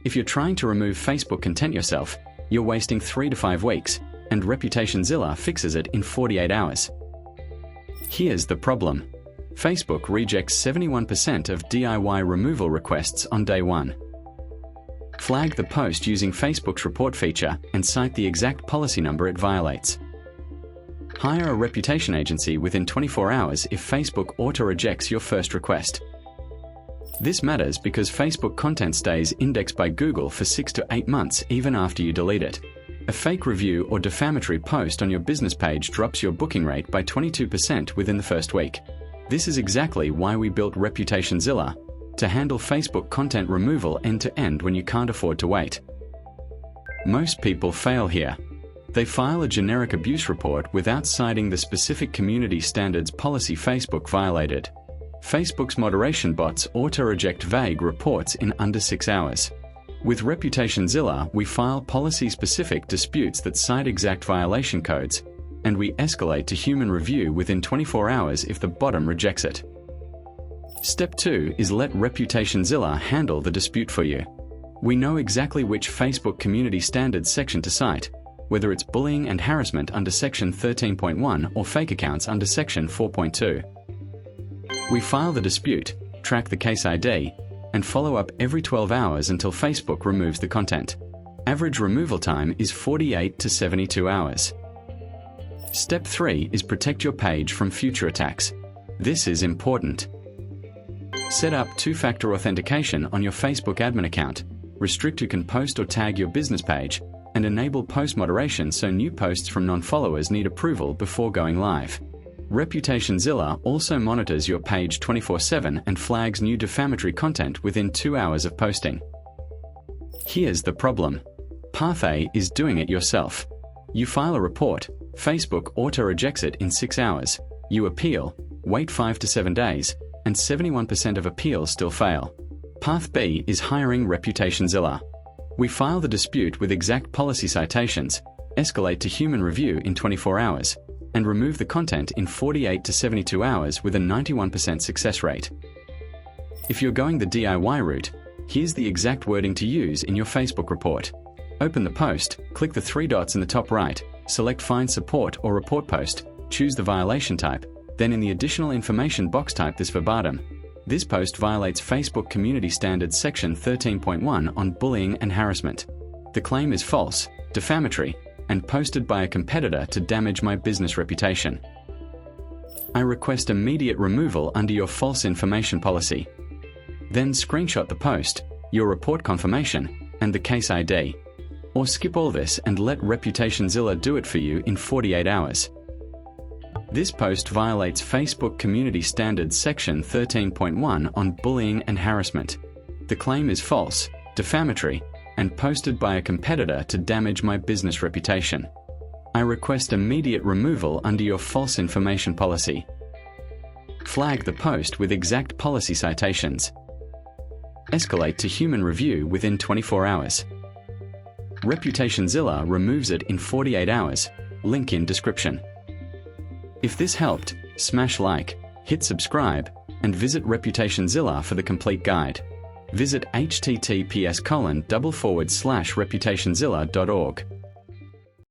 If you're trying to remove Facebook content yourself, you're wasting 3 to 5 weeks, and ReputationZilla fixes it in 48 hours. Here's the problem. Facebook rejects 71% of DIY removal requests on day 1. Flag the post using Facebook's report feature and cite the exact policy number it violates. Hire a reputation agency within 24 hours if Facebook auto-rejects your first request. This matters because Facebook content stays indexed by Google for 6 to 8 months even after you delete it. A fake review or defamatory post on your business page drops your booking rate by 22% within the first week. This is exactly why we built ReputationZilla, to handle Facebook content removal end-to-end when you can't afford to wait. Most people fail here. They file a generic abuse report without citing the specific community standards policy Facebook violated. Facebook's moderation bots auto-reject vague reports in under 6 hours. With ReputationZilla, we file policy-specific disputes that cite exact violation codes, and we escalate to human review within 24 hours if the bottom rejects it. Step 2 is let ReputationZilla handle the dispute for you. We know exactly which Facebook Community Standards section to cite, whether it's bullying and harassment under Section 13.1 or fake accounts under Section 4.2. We file the dispute, track the case ID, and follow up every 12 hours until Facebook removes the content. Average removal time is 48 to 72 hours. Step 3 is protect your page from future attacks. This is important. Set up Two-Factor Authentication on your Facebook admin account, restrict who can post or tag your business page, and enable post moderation so new posts from non-followers need approval before going live. ReputationZilla also monitors your page 24/7 and flags new defamatory content within 2 hours of posting. Here's the problem. Path A is doing it yourself. You file a report, Facebook auto-rejects it in 6 hours. You appeal, wait 5 to 7 days, and 71% of appeals still fail. Path B is hiring ReputationZilla. We file the dispute with exact policy citations, escalate to human review in 24 hours, and remove the content in 48 to 72 hours with a 91% success rate. If you're going the DIY route, here's the exact wording to use in your Facebook report. Open the post, click the 3 dots in the top right, select Find Support or Report Post, choose the violation type, then in the additional information box type this verbatim. This post violates Facebook Community Standards Section 13.1 on bullying and harassment. The claim is false, defamatory, and posted by a competitor to damage my business reputation. I request immediate removal under your false information policy. Then screenshot the post, your report confirmation, and the case ID. Or skip all this and let ReputationZilla do it for you in 48 hours. This post violates Facebook Community Standards Section 13.1 on bullying and harassment. The claim is false, defamatory, and posted by a competitor to damage my business reputation. I request immediate removal under your false information policy. Flag the post with exact policy citations. Escalate to human review within 24 hours. ReputationZilla removes it in 48 hours. Link in description. If this helped, smash like, hit subscribe, and visit ReputationZilla for the complete guide. Visit https://reputationzilla.org.